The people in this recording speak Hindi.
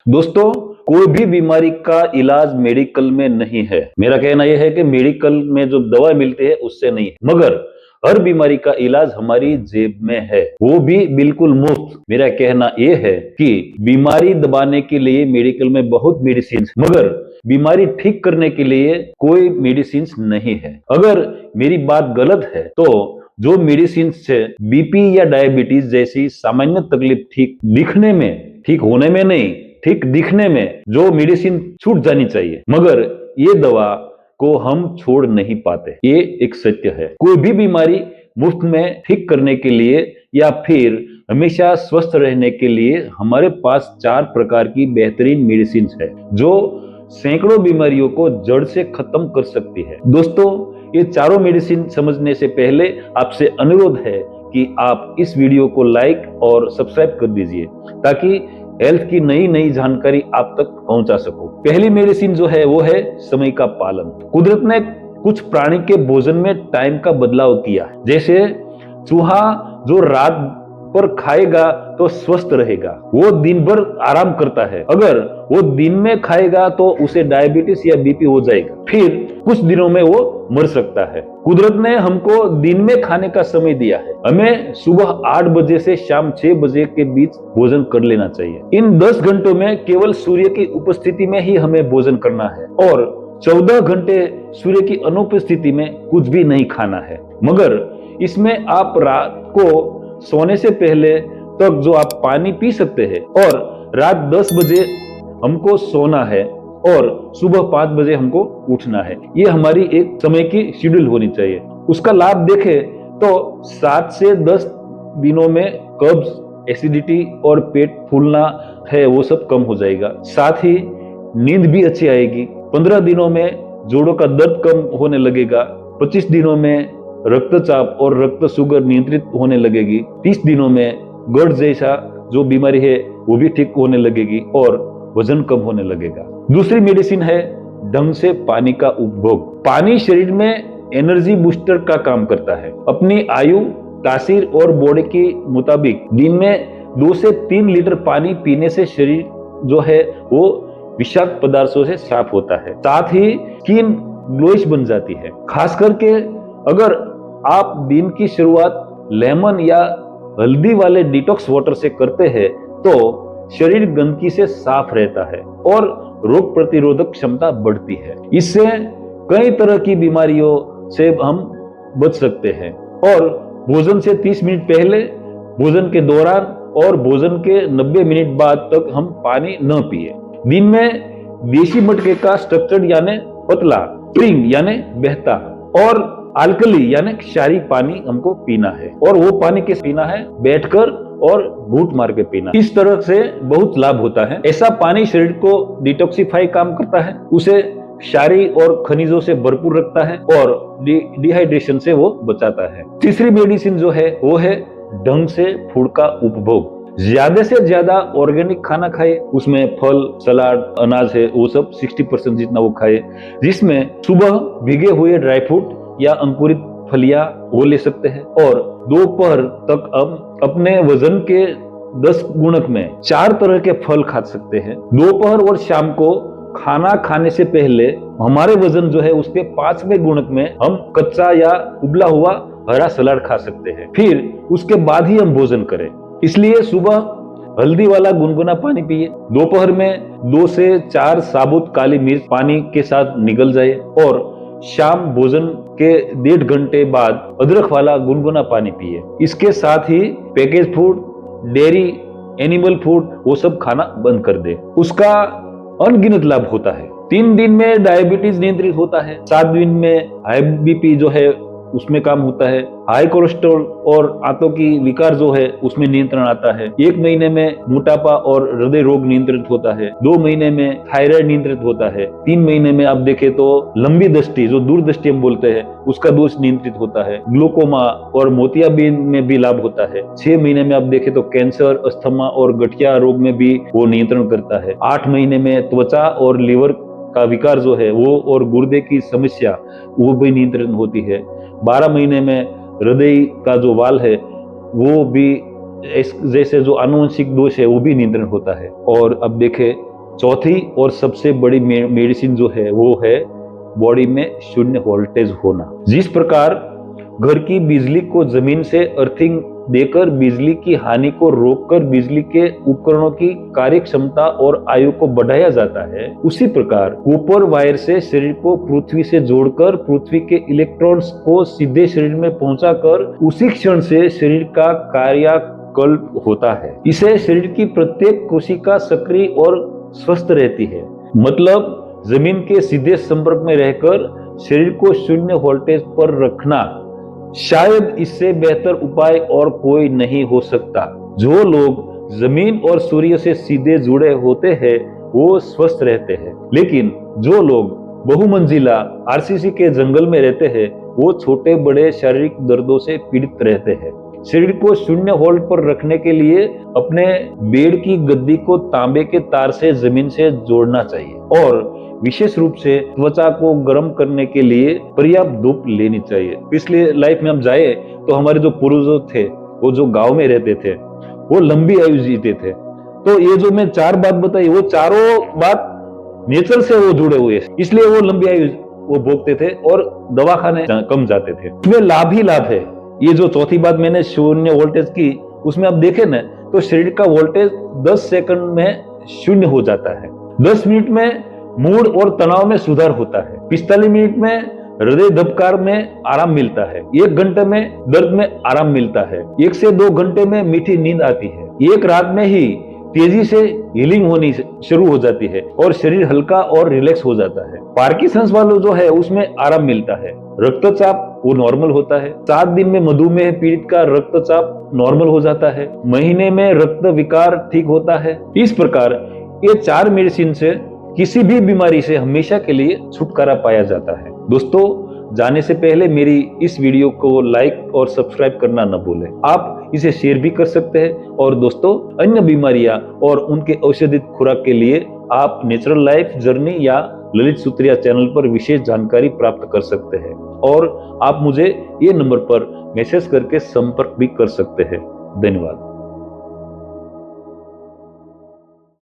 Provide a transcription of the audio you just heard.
दोस्तों, कोई भी बीमारी का इलाज मेडिकल में नहीं है। मेरा कहना यह है कि मेडिकल में जो दवा मिलती है उससे नहीं है, मगर हर बीमारी का इलाज हमारी जेब में है, वो भी बिल्कुल मुफ्त। मेरा कहना यह है कि बीमारी दबाने के लिए मेडिकल में बहुत मेडिसिन, मगर बीमारी ठीक करने के लिए कोई मेडिसिन नहीं है। अगर मेरी बात गलत है तो जो मेडिसिन से बीपी या डायबिटीज जैसी सामान्य तकलीफ ठीक होने में नहीं, ठीक दिखने में जो मेडिसिन छूट जानी चाहिए, मगर ये दवा को हम छोड़ नहीं पाते। ये एक सत्य है। कोई भी बीमारी मुफ्त में ठीक करने के लिए या फिर हमेशा स्वस्थ रहने के लिए हमारे पास 4 प्रकार की बेहतरीन मेडिसिन है जो सैकड़ों बीमारियों को जड़ से खत्म कर सकती है। दोस्तों, ये चारों मेडिसिन समझने से पहले आपसे अनुरोध है कि आप इस वीडियो को लाइक और सब्सक्राइब कर दीजिए ताकि हेल्थ की नई नई जानकारी आप तक पहुंचा सको। पहली मेडिसिन जो है वो है समय का पालन। कुदरत ने कुछ प्राणी के भोजन में टाइम का बदलाव किया, जैसे चूहा जो रात पर खाएगा तो स्वस्थ रहेगा, वो दिन भर आराम करता है। अगर वो दिन में खाएगा तो उसे डायबिटीज या बीपी हो जाएगा, फिर कुछ दिनों में वो मर सकता है। कुदरत ने हमको दिन में खाने का समय दिया है। हमें सुबह 8 बजे से शाम 6 बजे के बीच भोजन कर लेना चाहिए। इन 10 घंटों में केवल सूर्य की उपस्थिति में ही हमें भोजन करना है और 14 घंटे सूर्य की अनुपस्थिति में कुछ भी नहीं खाना है। मगर इसमें आप रात को सोने से पहले तक जो आप पानी पी सकते हैं और रात 10 बजे हमको सोना है और सुबह 5 बजे हमको उठना है। ये हमारी एक समय की शेड्यूल होनी चाहिए। उसका लाभ देखें तो 7 से 10 दिनों में कब्ज, एसिडिटी और पेट फूलना है वो सब कम हो जाएगा। साथ ही नींद भी अच्छी आएगी। 15 दिनों में जोड़ों का दर्द कम होने लगेगा। 25 दिनों में रक्तचाप और रक्त शुगर नियंत्रित होने लगेगी। 30 दिनों में गर्द जैसा जो बीमारी है वो भी ठीक होने लगेगी और वजन कम होने लगेगा। दूसरी मेडिसिन है ढंग से पानी का उपभोग। पानी शरीर में एनर्जी बूस्टर का काम करता है। अपनी आयु, तासीर और बॉडी के मुताबिक दिन में 2 से 3 लीटर पानी पीने से शरीर जो है वो विषाक्त पदार्थों से साफ होता है। साथ ही स्किन ग्लोइश बन जाती है। खास करके अगर आप दिन की शुरुआत लेमन या हल्दी वाले डिटॉक्स वाटर से करते हैं तो शरीर गंदगी से साफ रहता है और रोग प्रतिरोधक क्षमता बढ़ती है। इससे कई तरह की बीमारियों से हम बच सकते हैं। और भोजन से 30 मिनट पहले, भोजन के दौरान और भोजन के 90 मिनट बाद तक हम पानी न पिए। दिन में देशी मटके का स्ट्रक्चर्ड यानी पतला, स्प्रिंग यानी बहता और अल्कली यानी क्षारीय पानी हमको पीना है। और वो पानी कैसे पीना है? बैठकर और घूंट मार के पीना। इस तरह से बहुत लाभ होता है। ऐसा पानी शरीर को डिटॉक्सिफाई काम करता है, उसे क्षारीय और खनिजों से भरपूर रखता है और डिहाइड्रेशन से वो बचाता है। तीसरी मेडिसिन जो है वो है ढंग से फूड का उपभोग। ज्यादा से ज्यादा ऑर्गेनिक खाना खाए, उसमें फल, सलाद, अनाज है वो सब 60% जितना वो खाए, जिसमें सुबह भीगे हुए ड्राई फ्रूट या अंकुरित फलियां वो ले सकते हैं और दोपहर तक हम अपने वजन के 10 गुणक में 4 तरह के फल खा सकते हैं। दोपहर और शाम को खाना खाने से पहले हमारे वजन जो है उसके 5वें गुणक में हम कच्चा या उबला हुआ हरा सलाद खा सकते हैं। फिर उसके बाद ही हम भोजन करें। इसलिए सुबह हल्दी वाला गुनगुना पानी पिए। दोपहर में 2 से 4 साबुत काली मिर्च पानी के साथ निगल जाए और शाम भोजन के 1.5 घंटे बाद अदरक वाला गुनगुना पानी पिए। इसके साथ ही package food, dairy, animal food वो सब खाना बंद कर दे। उसका अनगिनत लाभ होता है। 3 दिन में डायबिटीज नियंत्रित होता है। 7 दिन में हाई बीपी जो है उसमें काम होता है। हाई कोलेस्ट्रॉल और आंतों की विकार जो है उसमें नियंत्रण आता है। 1 महीने में मोटापा और हृदय रोग नियंत्रित होता है। 2 महीने में थायराइड नियंत्रित होता है। 3 महीने में आप देखें तो लंबी दृष्टि जो दूरदृष्टि हम बोलते हैं उसका दोष नियंत्रित होता है। ग्लूकोमा और मोतियाबिंद में भी लाभ होता है। 6 महीने में आप देखें तो कैंसर, अस्थमा और गठिया रोग में भी वो नियंत्रण करता है। 8 महीने में त्वचा और लीवर का विकार जो है वो और गुर्दे की समस्या वो भी नियंत्रण होती है। 12 महीने में हृदय का जो वाल है वो भी जैसे जो आनुवंशिक दोष है वो भी नियंत्रण होता है। और अब देखें चौथी और सबसे बड़ी मेडिसिन जो है वो है बॉडी में शून्य वोल्टेज होना। जिस प्रकार घर की बिजली को जमीन से अर्थिंग देकर बिजली की हानि को रोककर बिजली के उपकरणों की कार्य क्षमता और आयु को बढ़ाया जाता है, उसी प्रकार कॉपर वायर से शरीर को पृथ्वी से जोड़कर पृथ्वी के इलेक्ट्रॉन्स को सीधे शरीर में पहुंचाकर उसी क्षण से शरीर का कायाकल्प होता है। इसे शरीर की प्रत्येक कोशिका सक्रिय और स्वस्थ रहती है। मतलब जमीन के सीधे संपर्क में रहकर शरीर को शून्य वोल्टेज पर रखना, शायद इससे बेहतर उपाय और कोई नहीं हो सकता। जो लोग जमीन और सूर्य से सीधे जुड़े होते हैं वो स्वस्थ रहते हैं, लेकिन जो लोग बहुमंजिला आरसीसी के जंगल में रहते हैं वो छोटे बड़े शारीरिक दर्दों से पीड़ित रहते हैं। शरीर को शून्य वोल्ट पर रखने के लिए अपने बेड की गद्दी को तांबे के तार से जमीन से जोड़ना चाहिए और विशेष रूप से त्वचा को गर्म करने के लिए पर्याप्त धूप लेनी चाहिए। पिछले लाइफ में हम जाए तो हमारे जो पूर्वज थे वो जो गांव में रहते थे वो लंबी आयु जीते थे। तो ये जो मैं 4 बात बताई वो चारों बात नेचर से वो जुड़े हुए, इसलिए वो लंबी आयु वो भोगते थे और दवाखाने कम जाते थे। इसमें लाभ ही लाभ है। ये जो चौथी बात मैंने शून्य वोल्टेज की, उसमें आप देखें ना तो शरीर का वोल्टेज 10 सेकंड में शून्य हो जाता है। 10 मिनट में मूड और तनाव में सुधार होता है। 45 मिनट में हृदय धबकार में आराम मिलता है। 1 घंटे में दर्द में आराम मिलता है। 1 से 2 घंटे में मीठी नींद आती है। एक रात में ही तेजी से हीलिंग होनी शुरू हो जाती है और शरीर हल्का और रिलैक्स हो जाता है। पार्किंसंस वालों जो है उसमें आराम मिलता है। रक्तचाप वो नॉर्मल होता है। 7 दिन में मधुमेह पीड़ित का रक्तचाप नॉर्मल हो जाता है। महीने में रक्त विकार ठीक होता है। इस प्रकार ये 4 मेडिसिन से किसी भी बीमारी से हमेशा के लिए छुटकारा पाया जाता है। दोस्तों, जाने से पहले मेरी इस वीडियो को लाइक और सब्सक्राइब करना न भूलें। आप इसे शेयर भी कर सकते हैं और दोस्तों अन्य बीमारियां और उनके औषधिक खुराक के लिए आप नेचुरल लाइफ जर्नी या ललित सूत्रिया चैनल पर विशेष जानकारी प्राप्त कर सकते हैं और आप मुझे ये नंबर पर मैसेज करके संपर्क भी कर सकते हैं। धन्यवाद।